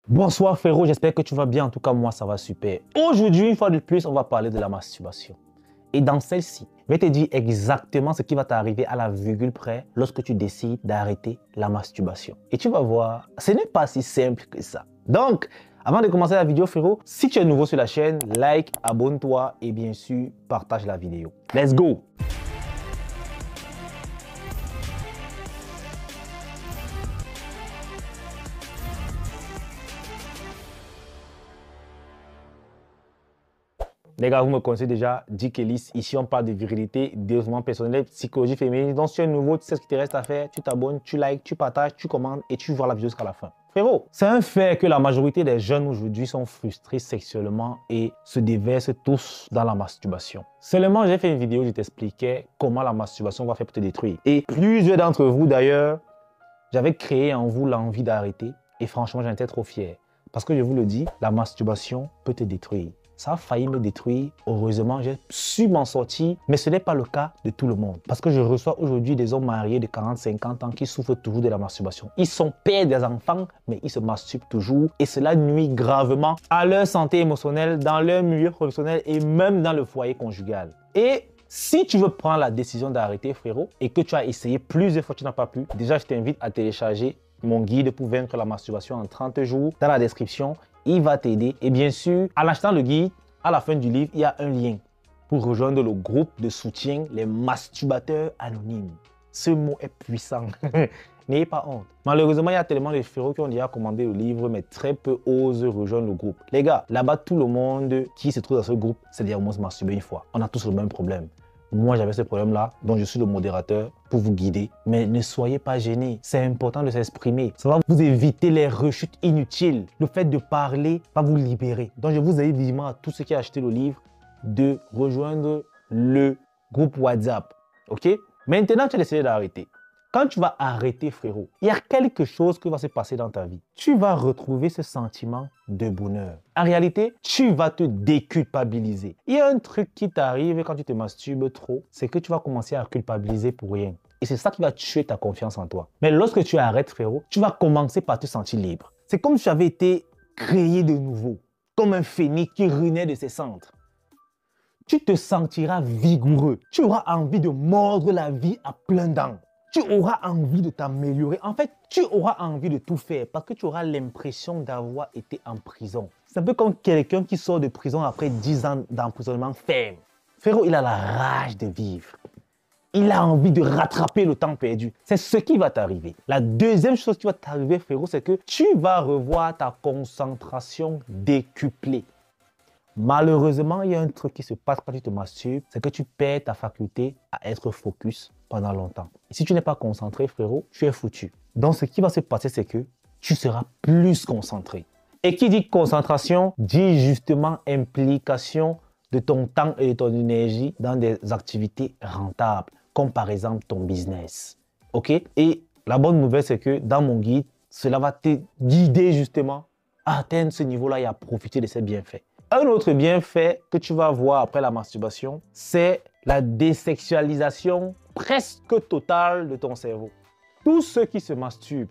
Bonsoir frérot, j'espère que tu vas bien. En tout cas, moi, ça va super. Aujourd'hui, une fois de plus, on va parler de la masturbation. Et dans celle-ci, je vais te dire exactement ce qui va t'arriver à la virgule près lorsque tu décides d'arrêter la masturbation. Et tu vas voir, ce n'est pas si simple que ça. Donc, avant de commencer la vidéo, frérot, si tu es nouveau sur la chaîne, like, abonne-toi et bien sûr, partage la vidéo. Let's go! Les gars, vous me connaissez déjà, Dick Ellis. Ici, on parle de virilité, développement personnel, psychologie féminine. Donc, si tu es nouveau, tu sais ce qu'il te reste à faire. Tu t'abonnes, tu likes, tu partages, tu commandes et tu vois la vidéo jusqu'à la fin. Frérot, c'est un fait que la majorité des jeunes aujourd'hui sont frustrés sexuellement et se déversent tous dans la masturbation. Seulement, j'ai fait une vidéo où je t'expliquais comment la masturbation va faire pour te détruire. Et plusieurs d'entre vous, d'ailleurs, j'avais créé en vous l'envie d'arrêter. Et franchement, j'en étais trop fier. Parce que je vous le dis, la masturbation peut te détruire. Ça a failli me détruire. Heureusement, j'ai su m'en sortir. Mais ce n'est pas le cas de tout le monde. Parce que je reçois aujourd'hui des hommes mariés de 40-50 ans qui souffrent toujours de la masturbation. Ils sont pères des enfants, mais ils se masturbent toujours. Et cela nuit gravement à leur santé émotionnelle, dans leur milieu professionnel et même dans le foyer conjugal. Et si tu veux prendre la décision d'arrêter, frérot, et que tu as essayé plusieurs fois, tu n'as pas pu, déjà, je t'invite à télécharger mon guide pour vaincre la masturbation en 30 jours. Dans la description, il va t'aider. Et bien sûr, en achetant le guide, à la fin du livre, il y a un lien pour rejoindre le groupe de soutien Les Masturbateurs Anonymes. Ce mot est puissant. N'ayez pas honte. Malheureusement, il y a tellement de frérots qui ont déjà commandé le livre, mais très peu osent rejoindre le groupe. Les gars, là-bas, tout le monde qui se trouve dans ce groupe, c'est-à-dire au moins se masturber une fois. On a tous le même problème. Moi, j'avais ce problème-là, dont je suis le modérateur pour vous guider. Mais ne soyez pas gênés. C'est important de s'exprimer. Ça va vous éviter les rechutes inutiles. Le fait de parler va vous libérer. Donc, je vous invite vivement à tous ceux qui ont acheté le livre de rejoindre le groupe WhatsApp. OK? Maintenant, tu as décidé d'arrêter. Quand tu vas arrêter, frérot, il y a quelque chose qui va se passer dans ta vie. Tu vas retrouver ce sentiment de bonheur. En réalité, tu vas te déculpabiliser. Il y a un truc qui t'arrive quand tu te masturbes trop, c'est que tu vas commencer à culpabiliser pour rien. Et c'est ça qui va tuer ta confiance en toi. Mais lorsque tu arrêtes, frérot, tu vas commencer par te sentir libre. C'est comme si tu avais été créé de nouveau, comme un phénix qui renaît de ses cendres. Tu te sentiras vigoureux. Tu auras envie de mordre la vie à pleines dents. Tu auras envie de t'améliorer. En fait, tu auras envie de tout faire parce que tu auras l'impression d'avoir été en prison. C'est un peu comme quelqu'un qui sort de prison après 10 ans d'emprisonnement ferme. Frérot, il a la rage de vivre. Il a envie de rattraper le temps perdu. C'est ce qui va t'arriver. La deuxième chose qui va t'arriver, frérot, c'est que tu vas revoir ta concentration décuplée. Malheureusement, il y a un truc qui se passe quand tu te masturbes, c'est que tu perds ta faculté à être focus pendant longtemps. Et si tu n'es pas concentré, frérot, tu es foutu. Donc, ce qui va se passer, c'est que tu seras plus concentré. Et qui dit concentration, dit justement implication de ton temps et de ton énergie dans des activités rentables, comme par exemple ton business. OK? Et la bonne nouvelle, c'est que dans mon guide, cela va te guider justement à atteindre ce niveau-là et à profiter de ces bienfaits. Un autre bienfait que tu vas voir après la masturbation, c'est la désexualisation presque totale de ton cerveau. Tous ceux qui se masturbent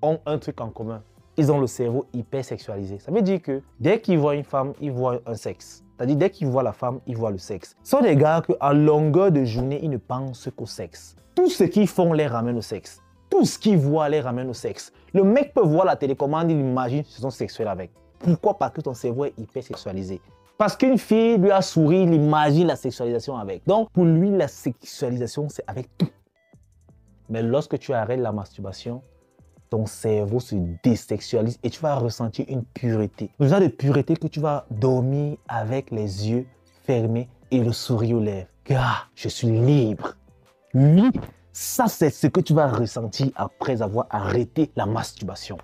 ont un truc en commun. Ils ont le cerveau hyper sexualisé. Ça veut dire que dès qu'ils voient une femme, ils voient un sexe. C'est-à-dire dès qu'ils voient la femme, ils voient le sexe. Ce sont des gars qu'à longueur de journée, ils ne pensent qu'au sexe. Tout ce qu'ils font les ramène au sexe. Tout ce qu'ils voient les ramène au sexe. Le mec peut voir la télécommande, il imagine qu'ils sont sexuels avec. Pourquoi? Parce que ton cerveau est hyper sexualisé. Parce qu'une fille lui a souri, il imagine la sexualisation avec. Donc, pour lui, la sexualisation, c'est avec tout. Mais lorsque tu arrêtes la masturbation, ton cerveau se désexualise et tu vas ressentir une pureté. Le genre de pureté que tu vas dormir avec les yeux fermés et le sourire aux lèvres. Ah, je suis libre. Oui, ça, c'est ce que tu vas ressentir après avoir arrêté la masturbation.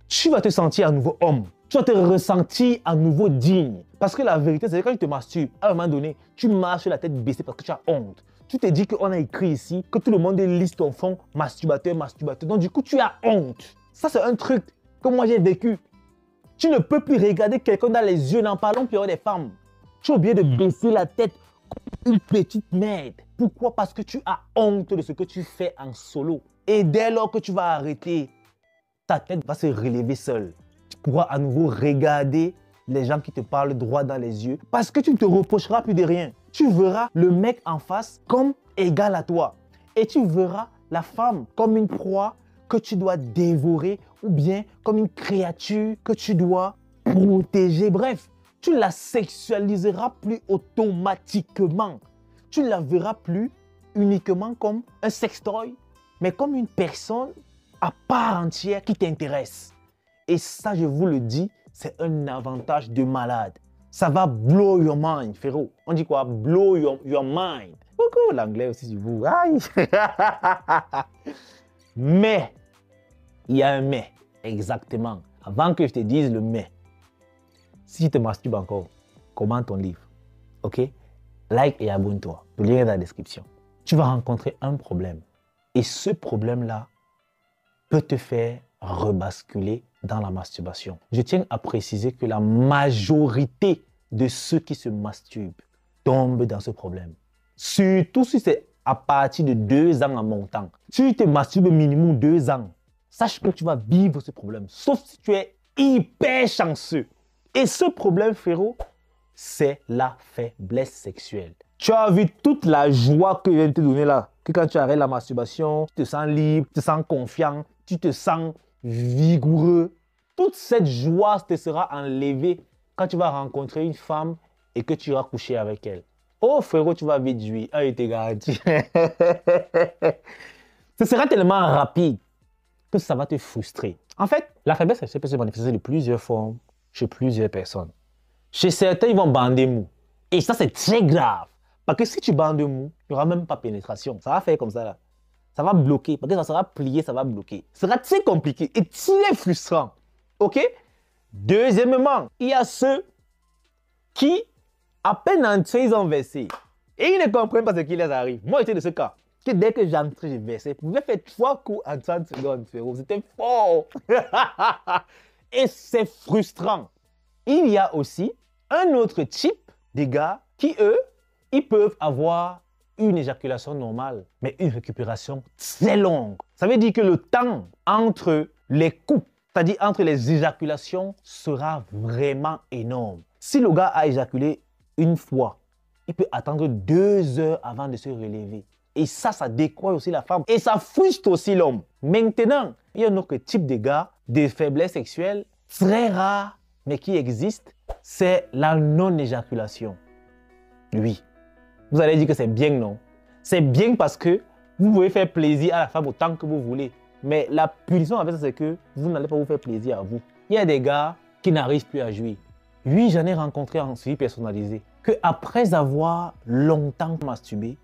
Tu vas te sentir à nouveau homme. Tu vas te ressentir à nouveau digne. Parce que la vérité, c'est que quand tu te masturbes, à un moment donné, tu marches la tête baissée parce que tu as honte. Tu te dis qu'on a écrit ici que tout le monde liste ton fond masturbateur, masturbateur. Donc du coup, tu as honte. Ça, c'est un truc que moi, j'ai vécu. Tu ne peux plus regarder quelqu'un dans les yeux. N'en parlons plus des femmes. Tu es obligé de baisser la tête comme une petite merde. Pourquoi? Parce que tu as honte de ce que tu fais en solo. Et dès lors que tu vas arrêter, ta tête va se relever seule. pourras à nouveau regarder les gens qui te parlent droit dans les yeux parce que tu ne te reprocheras plus de rien. Tu verras le mec en face comme égal à toi et tu verras la femme comme une proie que tu dois dévorer ou bien comme une créature que tu dois protéger. Bref, tu la sexualiseras plus automatiquement. Tu ne la verras plus uniquement comme un sextoy, mais comme une personne à part entière qui t'intéresse. Et ça, je vous le dis, c'est un avantage de malade. Ça va blow your mind, frérot. On dit quoi? Blow your mind. Beaucoup l'anglais aussi, si vous. Aïe. Mais, il y a un mais. Exactement. Avant que je te dise le mais, si tu te masturbes encore, commente ton livre. OK? Like et abonne-toi. Le lien est dans la description. Tu vas rencontrer un problème. Et ce problème-là peut te faire rebasculer dans la masturbation. Je tiens à préciser que la majorité de ceux qui se masturbent tombent dans ce problème. Surtout si c'est à partir de 2 ans en montant. Si tu te masturbes minimum 2 ans, sache que tu vas vivre ce problème. Sauf si tu es hyper chanceux. Et ce problème, frérot, c'est la faiblesse sexuelle. Tu as vu toute la joie que je viens de te donner là. Que quand tu arrêtes la masturbation, tu te sens libre, tu te sens confiant, tu te sens vigoureux. Toute cette joie te sera enlevée quand tu vas rencontrer une femme et que tu iras coucher avec elle. Oh frérot, tu vas vite jouir. Ah, il te garantit. Ce sera tellement rapide que ça va te frustrer. En fait, la faiblesse sexuelle peut se manifester de plusieurs formes chez plusieurs personnes. Chez certains, ils vont bander mou. Et ça, c'est très grave. Parce que si tu bandes mou, il n'y aura même pas pénétration. Ça va faire comme ça là. Ça va bloquer. Parce que ça sera plié, ça va bloquer. Ce sera très compliqué et très frustrant. OK? Deuxièmement, il y a ceux qui, à peine entrés, ils ont versé. Et ils ne comprennent pas ce qui les arrive. Moi, j'étais de ce cas. Que dès que j'entrais, j'ai versé. Je pouvais faire 3 coups en 30 secondes, frérot. C'était fort. Et c'est frustrant. Il y a aussi un autre type de gars qui, eux, ils peuvent avoir une éjaculation normale, mais une récupération très longue. Ça veut dire que le temps entre les coups, c'est-à-dire entre les éjaculations, sera vraiment énorme. Si le gars a éjaculé une fois, il peut attendre 2 heures avant de se relever. Et ça décoiffe aussi la femme. Et ça frustre aussi l'homme. Maintenant, il y a un autre type de gars, des faiblesses sexuelles, très rares, mais qui existe, c'est la non-éjaculation. Oui. Vous allez dire que c'est bien, non? C'est bien parce que vous pouvez faire plaisir à la femme autant que vous voulez. Mais la punition avec ça, c'est que vous n'allez pas vous faire plaisir à vous. Il y a des gars qui n'arrivent plus à jouir. Oui, j'en ai rencontré en suivi personnalisé. Qu'après avoir longtemps masturbé,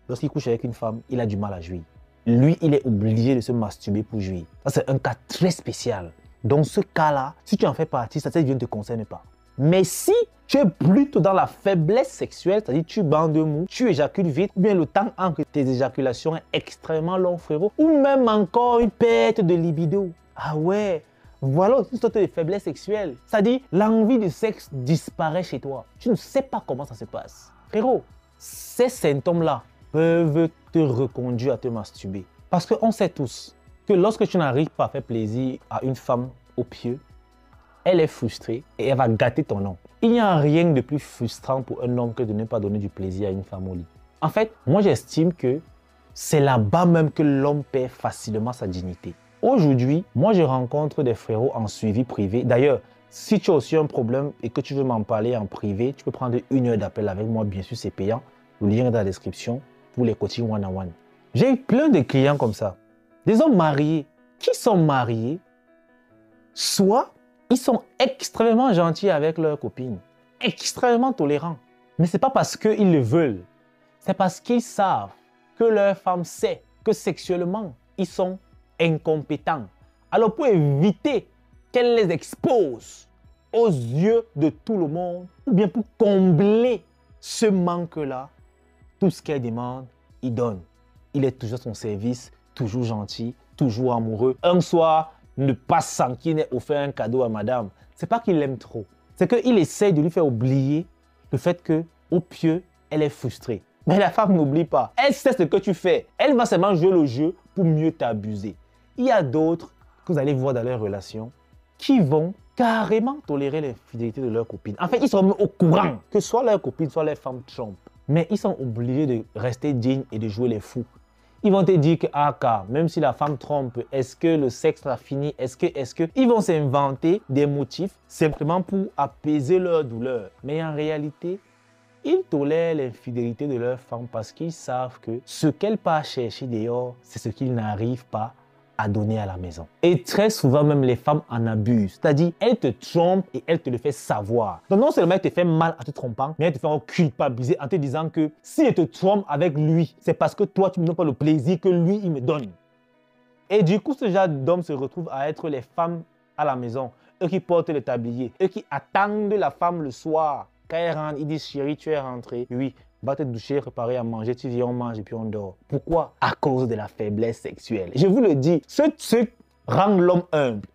lorsqu'il couche avec une femme, il a du mal à jouir. Lui, il est obligé de se masturber pour jouir. Ça, c'est un cas très spécial. Dans ce cas-là, si tu en fais partie, ça ne te concerne pas. Mais si tu es plutôt dans la faiblesse sexuelle, c'est-à-dire tu bandes mou, tu éjacules vite, ou bien le temps entre tes éjaculations est extrêmement long, frérot, ou même encore une perte de libido. Ah ouais, voilà une sorte de faiblesse sexuelle. C'est-à-dire l'envie de sexe disparaît chez toi. Tu ne sais pas comment ça se passe. Frérot, ces symptômes-là peuvent te reconduire à te masturber. Parce qu'on sait tous que lorsque tu n'arrives pas à faire plaisir à une femme au pied, elle est frustrée et elle va gâter ton homme. Il n'y a rien de plus frustrant pour un homme que de ne pas donner du plaisir à une femme au lit. En fait, moi j'estime que c'est là-bas même que l'homme perd facilement sa dignité. Aujourd'hui, moi je rencontre des frérots en suivi privé. D'ailleurs, si tu as aussi un problème et que tu veux m'en parler en privé, tu peux prendre 1 heure d'appel avec moi, bien sûr c'est payant. Le lien est dans la description pour les coachings one-on-one. J'ai eu plein de clients comme ça. Des hommes mariés qui sont mariés, soit ils sont extrêmement gentils avec leurs copines, extrêmement tolérants. Mais ce n'est pas parce qu'ils le veulent, c'est parce qu'ils savent que leur femme sait que sexuellement, ils sont incompétents. Alors pour éviter qu'elle les expose aux yeux de tout le monde, ou bien pour combler ce manque-là, tout ce qu'elle demande, il donne. Il est toujours à son service, toujours gentil, toujours amoureux. Un soir, ne pas sans qu'il n'ait offert un cadeau à madame. C'est pas qu'il l'aime trop. C'est qu'il essaie de lui faire oublier le fait qu'au pieu, elle est frustrée. Mais la femme n'oublie pas. Elle sait ce que tu fais. Elle va seulement jouer le jeu pour mieux t'abuser. Il y a d'autres que vous allez voir dans leur relation qui vont carrément tolérer l'infidélité de leur copine. En fait, ils sont même au courant que soit leur copine, soit leur femme trompent. Mais ils sont obligés de rester dignes et de jouer les fous. Ils vont te dire que, ah, car, même si la femme trompe, est-ce que le sexe a fini? Est-ce que... Ils vont s'inventer des motifs simplement pour apaiser leur douleur. Mais en réalité, ils tolèrent l'infidélité de leur femme parce qu'ils savent que ce qu'elle part chercher dehors, c'est ce qu'ils n'arrivent pas à donner à la maison. Et très souvent, même les femmes en abusent. C'est-à-dire, elles te trompent et elles te le font savoir. Donc non seulement elle te fait mal en te trompant, mais elle te fait culpabiliser en te disant que si elle te trompe avec lui, c'est parce que toi, tu ne me donnes pas le plaisir que lui, il me donne. Et du coup, ce genre d'hommes se retrouvent à être les femmes à la maison. Eux qui portent le tablier, eux qui attendent la femme le soir. Quand elle rentre, ils disent, chérie, tu es rentrée. Oui. Va te doucher, préparer à manger, tu viens, on mange et puis on dort. Pourquoi? À cause de la faiblesse sexuelle. Je vous le dis, ce truc rend l'homme humble.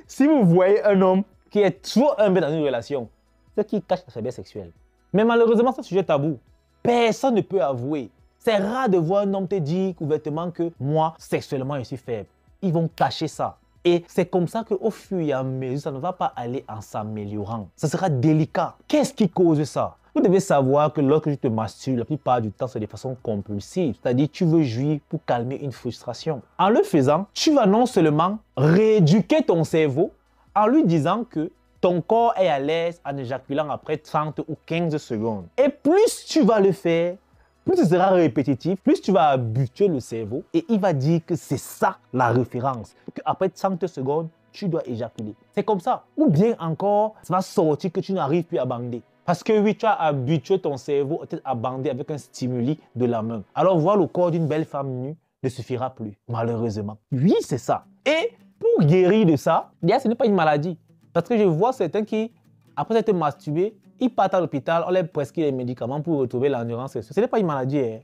Si vous voyez un homme qui est trop humble dans une relation, c'est qu'il cache la faiblesse sexuelle. Mais malheureusement, c'est un sujet tabou. Personne ne peut avouer. C'est rare de voir un homme te dire ouvertement que moi, sexuellement, je suis faible. Ils vont cacher ça. Et c'est comme ça qu'au fur et à mesure, ça ne va pas aller en s'améliorant. Ça sera délicat. Qu'est-ce qui cause ça? Vous devez savoir que lorsque tu te masturbes, la plupart du temps, c'est de façon compulsive. C'est-à-dire tu veux jouir pour calmer une frustration. En le faisant, tu vas non seulement rééduquer ton cerveau en lui disant que ton corps est à l'aise en éjaculant après 30 ou 15 secondes. Et plus tu vas le faire, plus ce sera répétitif, plus tu vas habituer le cerveau et il va dire que c'est ça la référence. Qu'après 30 secondes, tu dois éjaculer. C'est comme ça. Ou bien encore, ça va sortir que tu n'arrives plus à bander. Parce que oui, tu as habitué ton cerveau à bander avec un stimuli de la main. Alors voir le corps d'une belle femme nue ne suffira plus, malheureusement. Oui, c'est ça. Et pour guérir de ça, ce n'est pas une maladie. Parce que je vois certains qui, après s'être masturbés, ils partent à l'hôpital, on leur prescrit les médicaments pour retrouver l'endurance sexuelle. Ce n'est pas une maladie. Hein.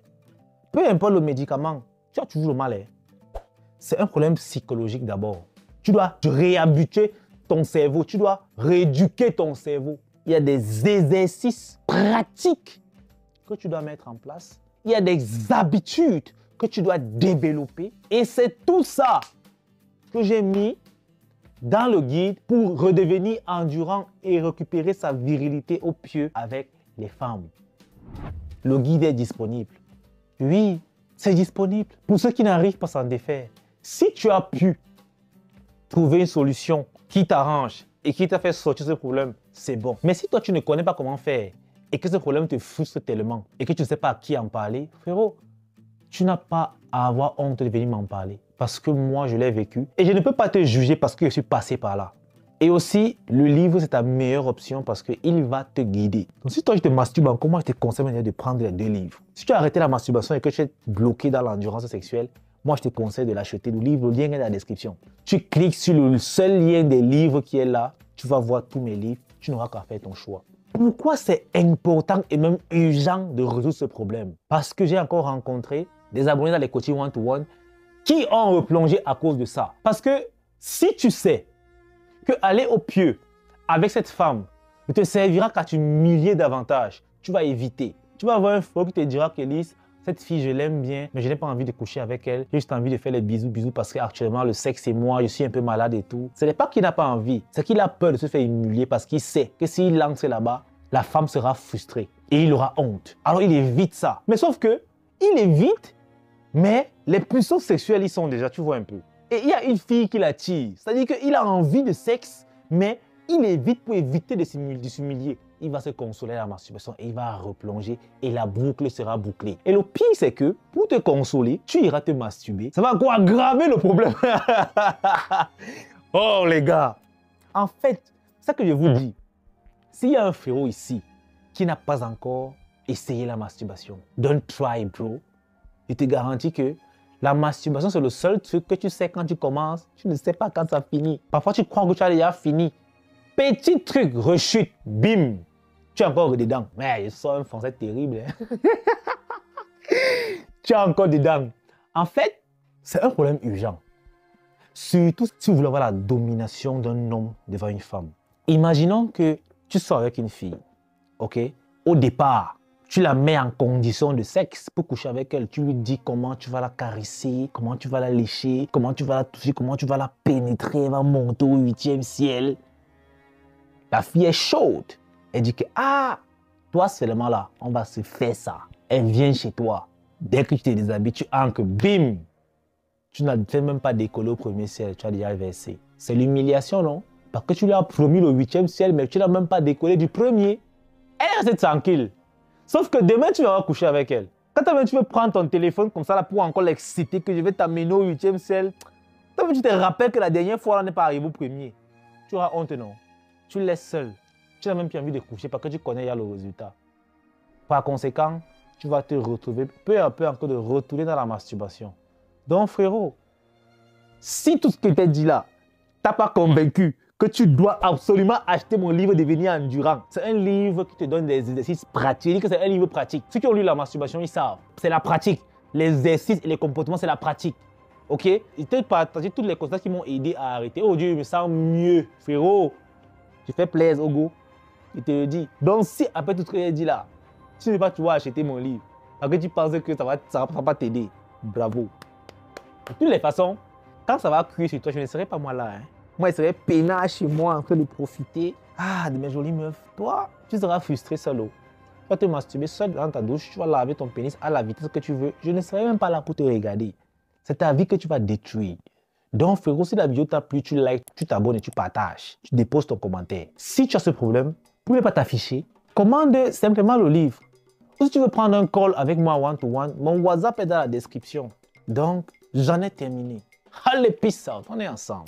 Peu importe le médicament, tu as toujours le mal. Hein. C'est un problème psychologique d'abord. Tu dois réhabituer ton cerveau, tu dois rééduquer ton cerveau. Il y a des exercices pratiques que tu dois mettre en place. Il y a des habitudes que tu dois développer. Et c'est tout ça que j'ai mis dans le guide pour redevenir endurant et récupérer sa virilité au pieu avec les femmes. Le guide est disponible. Oui, c'est disponible pour ceux qui n'arrivent pas à s'en défaire. Si tu as pu trouver une solution qui t'arrange et qui t'a fait sortir ce problème, c'est bon. Mais si toi, tu ne connais pas comment faire et que ce problème te frustre tellement et que tu ne sais pas à qui en parler, frérot, tu n'as pas à avoir honte de venir m'en parler. Parce que moi, je l'ai vécu. Et je ne peux pas te juger parce que je suis passé par là. Et aussi, le livre, c'est ta meilleure option parce qu'il va te guider. Donc, si toi, je te masturbe encore, moi, je te conseille de prendre les 2 livres. Si tu as arrêté la masturbation et que tu es bloqué dans l'endurance sexuelle, moi, je te conseille de l'acheter. Le livre, le lien est dans la description. Tu cliques sur le seul lien des livres qui est là. Tu vas voir tous mes livres. Tu n'auras qu'à faire ton choix. Pourquoi c'est important et même urgent de résoudre ce problème? Parce que j'ai encore rencontré des abonnés dans les coachings one-to-one qui ont replongé à cause de ça. Parce que si tu sais que aller au pieu avec cette femme ne te servira qu'à t'humilier davantage, tu vas éviter. Tu vas avoir un frère qui te dira qu'Élise, cette fille, je l'aime bien, mais je n'ai pas envie de coucher avec elle. J'ai juste envie de faire les bisous parce qu'actuellement, le sexe et moi, je suis un peu malade et tout. Ce n'est pas qu'il n'a pas envie, c'est qu'il a peur de se faire humilier parce qu'il sait que s'il lance là-bas, la femme sera frustrée et il aura honte. Alors, il évite ça. Mais sauf que, il évite, mais les pulsions sexuelles, ils sont déjà, tu vois un peu. Et il y a une fille qui l'attire. C'est-à-dire qu'il a envie de sexe, mais il évite pour éviter de s'humilier. Il va se consoler à la masturbation et il va replonger et la boucle sera bouclée. Et le pire, c'est que pour te consoler, tu iras te masturber. Ça va encore aggraver le problème. Oh les gars. En fait, c'est ça que je vous dis. S'il y a un frérot ici qui n'a pas encore essayé la masturbation, don't try bro. Je te garantis que la masturbation, c'est le seul truc que tu sais quand tu commences. Tu ne sais pas quand ça finit. Parfois, tu crois que tu as déjà fini. Petit truc, rechute, bim. Tu es encore dedans. Mais je sors un français terrible. Hein? Tu es encore dedans. En fait, c'est un problème urgent. Surtout si vous voulez avoir la domination d'un homme devant une femme. Imaginons que tu sors avec une fille. Ok? Au départ, Tu la mets en condition de sexe pour coucher avec elle. Tu lui dis comment tu vas la caresser, comment tu vas la lécher, comment tu vas la toucher, comment tu vas la pénétrer. Elle va monter au 8e ciel. La fille est chaude. Elle dit que, ah, toi seulement là, on va se faire ça. Elle vient chez toi. Dès que tu te déshabilles, tu ancres, bim. Tu n'as fait même pas décoller au 1er ciel, tu as déjà versé. C'est l'humiliation, non? Parce que tu lui as promis le 8e ciel, mais tu n'as même pas décollé du 1er. Elle est restée tranquille. Sauf que demain, tu vas coucher avec elle. Quand tu veux prendre ton téléphone comme ça là, pour encore l'exciter, que je vais t'amener au 8e ciel, tu te rappelles que la dernière fois, on n'est pas arrivé au 1er. Tu auras honte, non? Tu laisses seul. Tu n'as même plus envie de coucher parce que tu connais, il y a le résultat. Par conséquent, tu vas te retrouver peu à peu encore de retourner dans la masturbation. Donc, frérot, si tout ce que je t'ai dit là, t'as pas convaincu que tu dois absolument acheter mon livre Devenir endurant. C'est un livre qui te donne des exercices pratiques. C'est un livre pratique. Ceux qui ont lu la masturbation, ils savent. C'est la pratique. Les exercices et les comportements, c'est la pratique. Ok? Je t'ai partagé toutes les constances qui m'ont aidé à arrêter. Oh Dieu, je me sens mieux, frérot. Je fais plaisir au go. Je te le dis. Donc, si après tout ce que j'ai dit là, tu ne veux pas, tu vas acheter mon livre, parce que tu penses que ça va pas t'aider, bravo. De toutes les façons, quand ça va cuire sur toi, je ne serai pas moi là. Hein. Moi, je serai peinard chez moi en train de profiter. Ah, de mes jolies meufs. Toi, tu seras frustré seul. Tu vas te masturber seul dans ta douche. Tu vas laver ton pénis à la vitesse que tu veux. Je ne serai même pas là pour te regarder. C'est ta vie que tu vas détruire. Donc, frérot, si la vidéo t'a plu, tu likes, tu t'abonnes et tu partages. Tu déposes ton commentaire. Si tu as ce problème, pour ne pas t'afficher, commande simplement le livre. Ou si tu veux prendre un call avec moi one-to-one, mon WhatsApp est dans la description. Donc, j'en ai terminé. Allez, peace out, on est ensemble.